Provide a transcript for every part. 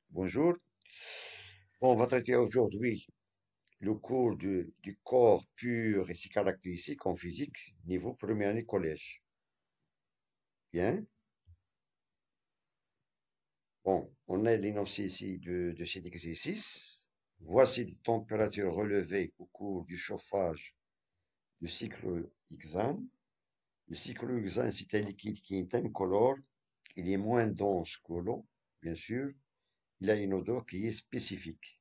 Bonjour. Bon, on va traiter aujourd'hui le cours du corps pur et ses caractéristiques en physique, niveau première année collège. Bien. Bon, on a l'énoncé ici de cet exercice. Voici les températures relevées au cours du chauffage du cyclohexane. Le cyclohexane, c'est un liquide qui est incolore. Il est moins dense que l'eau, bien sûr. Il a une odeur qui est spécifique.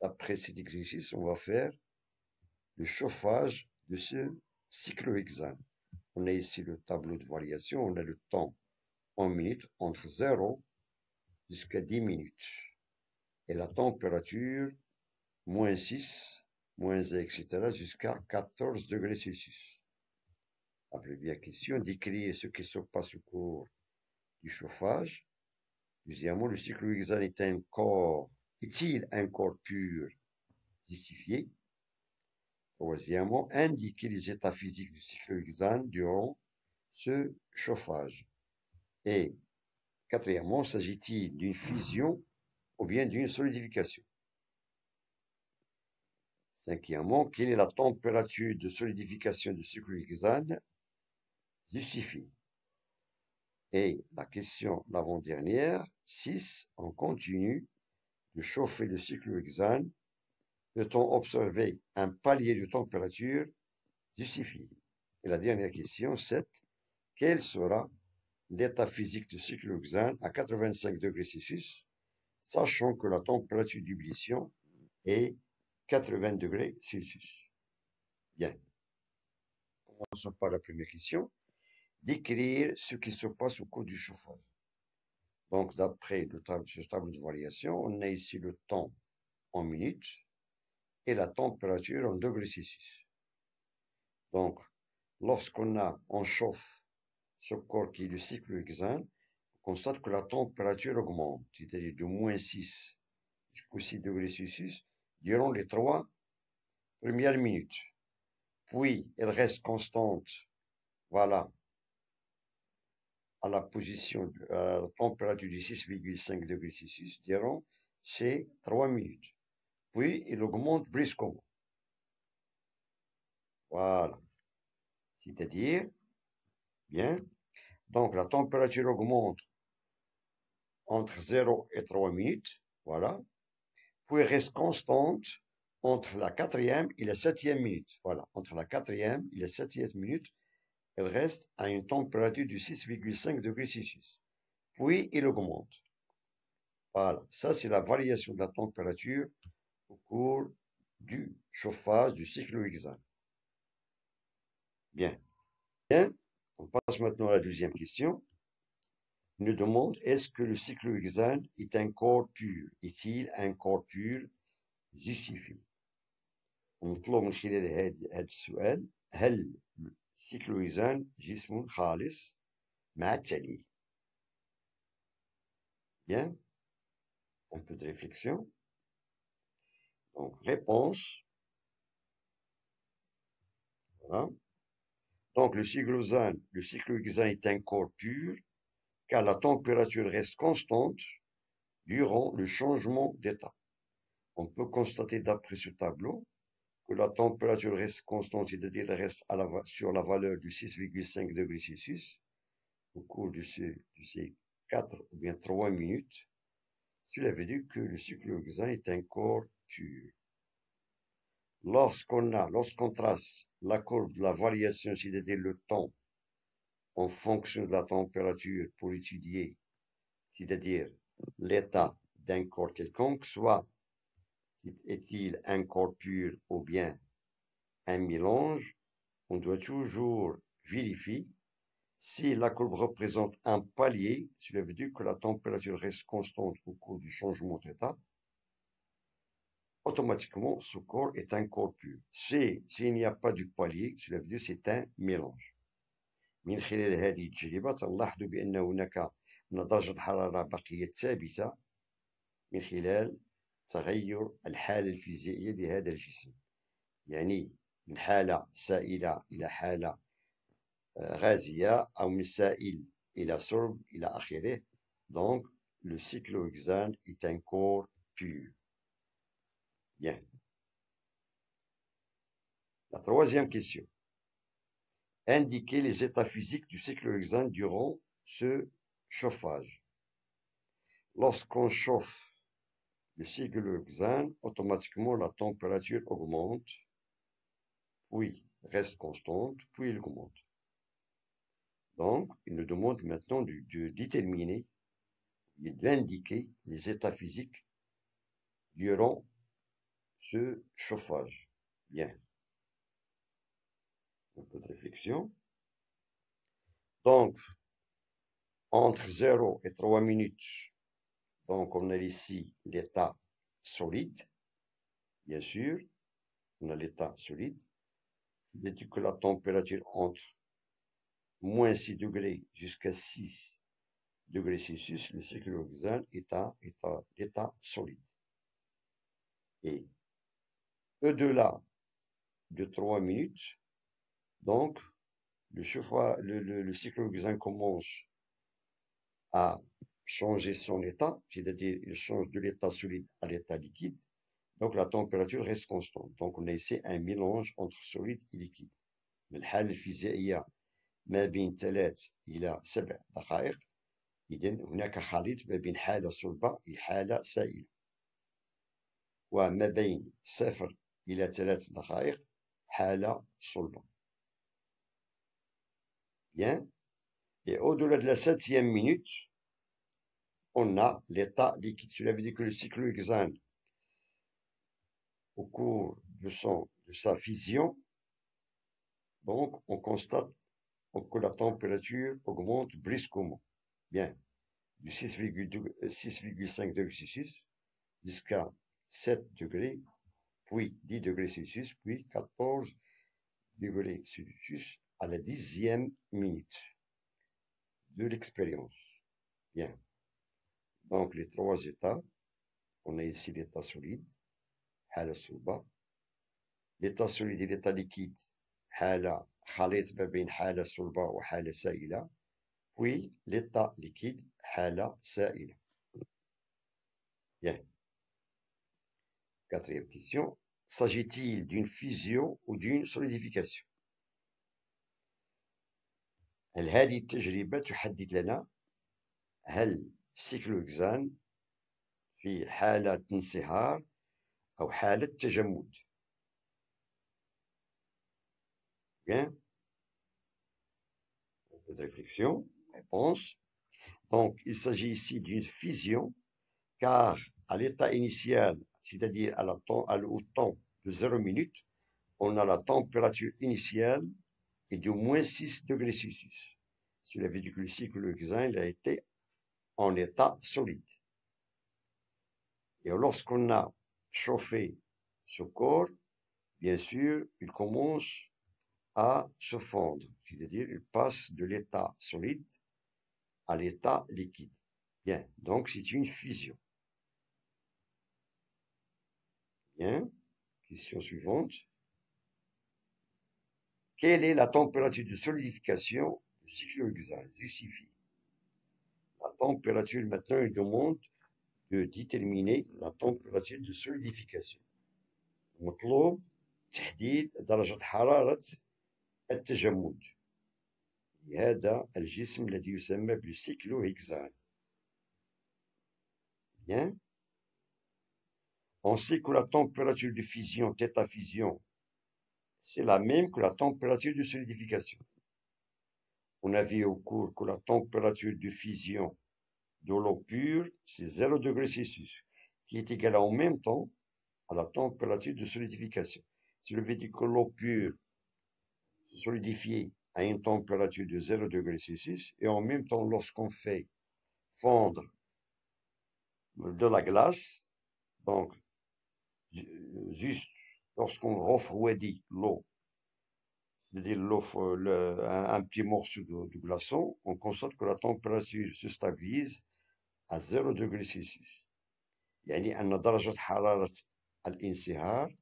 Après cet exercice, on va faire le chauffage de ce cyclohexane. On a ici le tableau de variation, on a le temps en minutes entre 0 jusqu'à 10 minutes. Et la température, moins 6, moins 1, etc. jusqu'à 14 degrés Celsius. Après bien question d'écrire ce qui se passe au cours du chauffage. Deuxièmement, le cyclohexane est-il un corps pur justifié? Troisièmement, indiquer les états physiques du cyclohexane durant ce chauffage. Et quatrièmement, s'agit-il d'une fusion ou bien d'une solidification? Cinquièmement, quelle est la température de solidification du cyclohexane justifiée? Et la question l'avant-dernière, 6, on continue de chauffer le cyclohexane. Peut-on observer un palier de température justifié? Et la dernière question, 7, quel sera l'état physique du cyclohexane à 85 degrés Celsius, sachant que la température d'ébullition est 80 degrés Celsius. Bien. Commençons par la première question. Décrire ce qui se passe au cours du chauffage. Donc, d'après ce tableau de variation, on a ici le temps en minutes et la température en degrés Celsius. Donc, on chauffe ce corps qui est le cyclohexane, on constate que la température augmente, c'est-à-dire de moins 6 jusqu'au 6 degrés Celsius durant les 3 premières minutes. Puis, elle reste constante, voilà, à la température de 6,5 degrés Celsius durant ces 3 minutes. Puis, il augmente brusquement. Voilà. C'est-à-dire, bien, donc la température augmente entre 0 et 3 minutes, voilà, puis reste constante entre la 4e et la 7e minute. Voilà, entre la 4e et la 7e minute, elle reste à une température de 6,5 degrés Celsius. Puis, il augmente. Voilà, ça c'est la variation de la température au cours du chauffage du cyclohexane. Bien. Bien, on passe maintenant à la deuxième question. On nous demande, est-ce que le cyclohexane est un corps pur? Est-il un corps pur justifié? ونطلب من خلال هذا السؤال هل السيكلوهيزان جسم خالص مع التعليل. Bien, un peu de réflexion. Donc, réponse. Voilà. Donc, le cyclohexane est un corps pur car la température reste constante durant le changement d'état. On peut constater d'après ce tableau que la température reste constante, c'est-à-dire reste sur la valeur de 6,5 degrés Celsius au cours de ces 4 ou bien 3 minutes. Cela veut dire que le cyclohexane est un corps pur. Lorsqu'on trace la courbe de la variation, c'est-à-dire le temps, en fonction de la température pour étudier, c'est-à-dire l'état d'un corps quelconque, soit est-il un corps pur ou bien un mélange, on doit toujours vérifier si la courbe représente un palier, cela veut dire que la température reste constante au cours du changement d'état. Automatiquement, ce corps est un corps pur. S'il n'y a pas de palier, cela veut dire que c'est un mélange. من خلال هذه التجربة نلاحظ بأن هناك أن درجة الحرارة بقيت ثابتة من خلال تغير الحالة الفيزيائية لهذا الجسم. يعني من حالة سائلة إلى حالة غازية أو من سائل إلى صلب إلى آخره. Donc, le cyclohexane est un corps pur. Bien. La troisième question. Indiquez les états physiques du cyclohexane durant ce chauffage. Lorsqu'on chauffe le cyclohexane, automatiquement la température augmente, puis reste constante, puis elle augmente. Donc, il nous demande maintenant de déterminer et d'indiquer les états physiques durant ce chauffage. Bien. Un peu de réflexion. Donc, entre 0 et 3 minutes, donc on a ici l'état solide, bien sûr, on a l'état solide. Il dit que la température entre moins 6 degrés jusqu'à 6 degrés Celsius, le cyclohexane est à l'état solide. Et au-delà de 3 minutes, donc, le cyclohexane commence à changer son état, c'est-à-dire il change de l'état solide à l'état liquide, donc la température reste constante. Donc on a ici un mélange entre solide et liquide. من الحالة الفيزيائية ما بين 3 إلى 7 دقائق، إذن هناك خليط ما بين حالة صلبة إلى حالة سائلة، وما بين 0 إلى 3 دقائق حالة صلبة. Bien. Et au-delà de la 7e minute, on a l'état liquide. Cela veut dire que le cyclohexane, au cours de sa fission, donc on constate que la température augmente brusquement. Bien, de 6,5 degrés Celsius jusqu'à 7 degrés, puis 10 degrés Celsius, puis 14 degrés Celsius à la 10e minute de l'expérience. Bien, donc les trois états, on a ici l'état solide, حالة صلبة. l'état solide et l'état liquide حالة خليط ما بين حالة صلبة وحالة سائلة. Puis l'état liquide حالة سائلة. Bien. Quatrième question. S'agit-il d'une fusion ou d'une solidification? هل هذه التجربة تحدد لنا هل السيكلوهكسان في حالة انصهار أو حالة تجمد؟ Bien. Un peu de réflexion. Réponse. Donc, il s'agit ici d'une fusion, car à l'état initial, c'est-à-dire au temps de 0 minute, on a la température initiale est de moins 6 degrés Celsius. Cela veut dire que le cyclohexane a été en état solide. Et lorsqu'on a chauffé ce corps, bien sûr, il commence à se fondre, c'est-à-dire il passe de l'état solide à l'état liquide. Bien, donc c'est une fusion. Bien, question suivante. Quelle est la température de solidification du cyclohexane? Justifie. La température, maintenant, il demande de déterminer la température de solidification. مطلوب تحديد درجة حرارة التجمد لهذا الجسم الذي يسمى بالسيكلوهكسان. Bien. On sait que la température de fusion, θ fusion, c'est la même que la température de solidification. On a vu au cours que la température de fusion de l'eau pure, c'est 0 degré Celsius, qui est égal en même temps à la température de solidification. Cela veut dire que l'eau pure se solidifie à une température de 0 degré Celsius, et en même temps, lorsqu'on fait fondre de la glace, donc juste lorsqu'on refroidit l'eau, c'est-à-dire un petit morceau de glaçon, on constate que la température se stabilise à 0 degré Celsius. يعني أن درجة حرارة الانصهار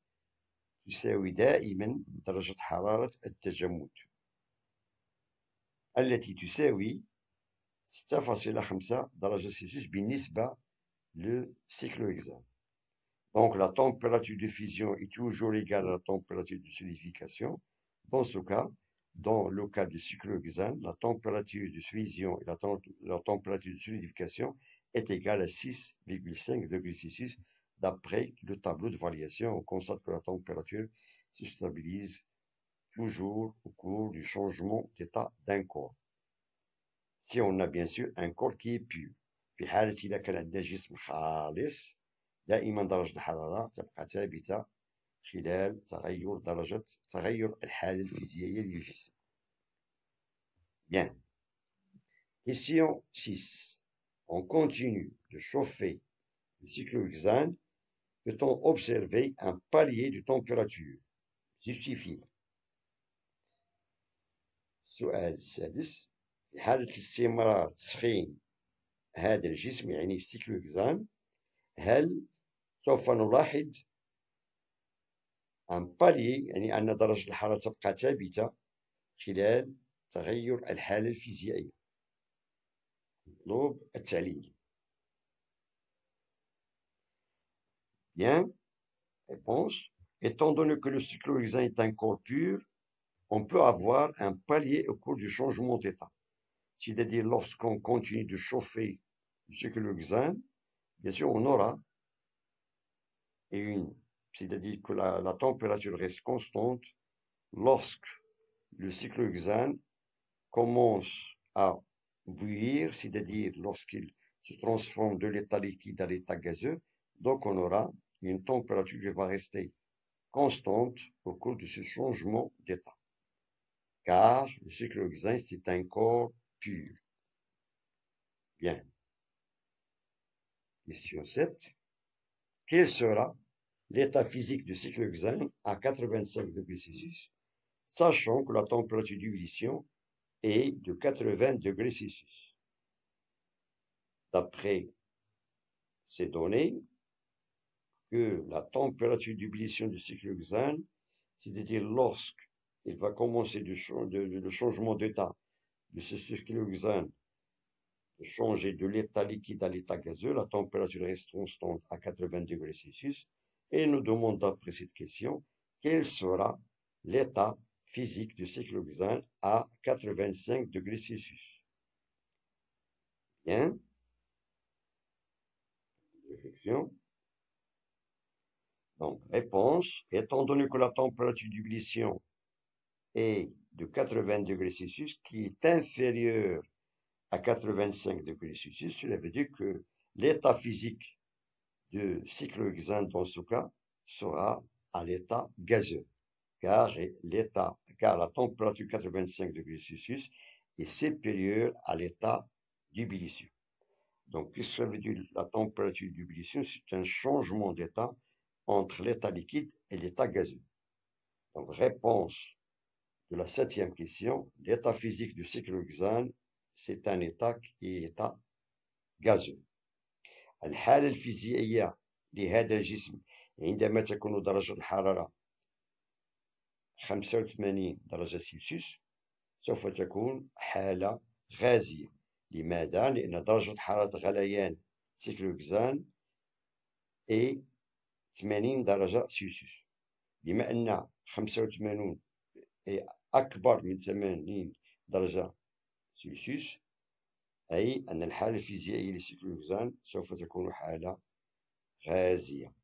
تساوي دائما درجة حرارة التجمد التي تساوي 6.5 درجة سلسيوس بالنسبة للcycle hexane. Donc la température de fusion est toujours égale à la température de solidification. Dans ce cas, dans le cas du cycle hexane, la température de fusion et la température de solidification est égale à 6,5 degrés Celsius. D'après le tableau de variation, on constate que la température se stabilise toujours au cours du changement d'état d'un corps. Si on a bien sûr un corps qui est pur. في حالة إذا كان عندنا جسم خالص دائما درجة الحرارة تبقى ثابتة خلال تغير الحالة الفيزيائية للجسم. Bien. Question 6. On continue de chauffer le cycle hexane. Peut-on observer un palier de température justifié? السؤال السادس. في حالة استمرار تسخين هذا الجسم يعني السيكل هكزان هل سوف نلاحظ ان بالي يعني أن درجة الحرارة تبقى ثابتة خلال تغير الحالة الفيزيائية؟ مطلوب التعليل. Bien, réponse. Étant donné que le cycle hexane est un corps pur, on peut avoir un palier au cours du changement d'état. C'est-à-dire lorsqu'on continue de chauffer le cycle hexane, bien sûr on aura c'est-à-dire que la température reste constante lorsque le cycle hexane commence à bouillir, c'est-à-dire lorsqu'il se transforme de l'état liquide à l'état gazeux, donc on aura une température qui va rester constante au cours de ce changement d'état. Car le cycle hexane, c'est un corps pur. Bien. Question 7. Quel sera l'état physique du cycle hexane à 85 degrés Celsius, sachant que la température d'ébullition est de 80 degrés Celsius? D'après ces données, que la température d'ébullition du cycle hexane, c'est-à-dire lorsqu'il va commencer le changement d'état de ce cycle hexane, de changer de l'état liquide à l'état gazeux, la température reste constante à 80 degrés Celsius, et nous demande d'après cette question, quel sera l'état physique du cycle hexane à 85 degrés Celsius? Bien. Réflexion. Donc, réponse, étant donné que la température d'ébullition est de 80 degrés Celsius, qui est inférieure à 85 degrés Celsius, cela veut dire que l'état physique du cycle hexane dans ce cas sera à l'état gazeux, car la température 85 degrés Celsius est supérieure à l'état d'ébullition. Donc, qu'est-ce que ça veut dire la température d'ébullition? C'est un changement d'état entre l'état liquide et l'état gazeux. Donc, réponse de la 7e question, l'état physique du cycle hexane, c'est un état qui est état gazeux. الحالة الفيزيائية لهذا الجسم عندما تكون درجة الحرارة 85 درجة سلسيوس سوف تكون حالة غازية. لماذا؟ لأن درجة حرارة غليان سيكل هكزان est 80 درجة سلسيوس. بما أن 85 أكبر من 80 درجة سلسيوس أي أن الحالة الفيزيائية لسيكل هكزان سوف تكون حالة غازية.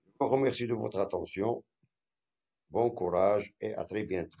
Je vous remercie de votre attention. Bon courage et à très bientôt.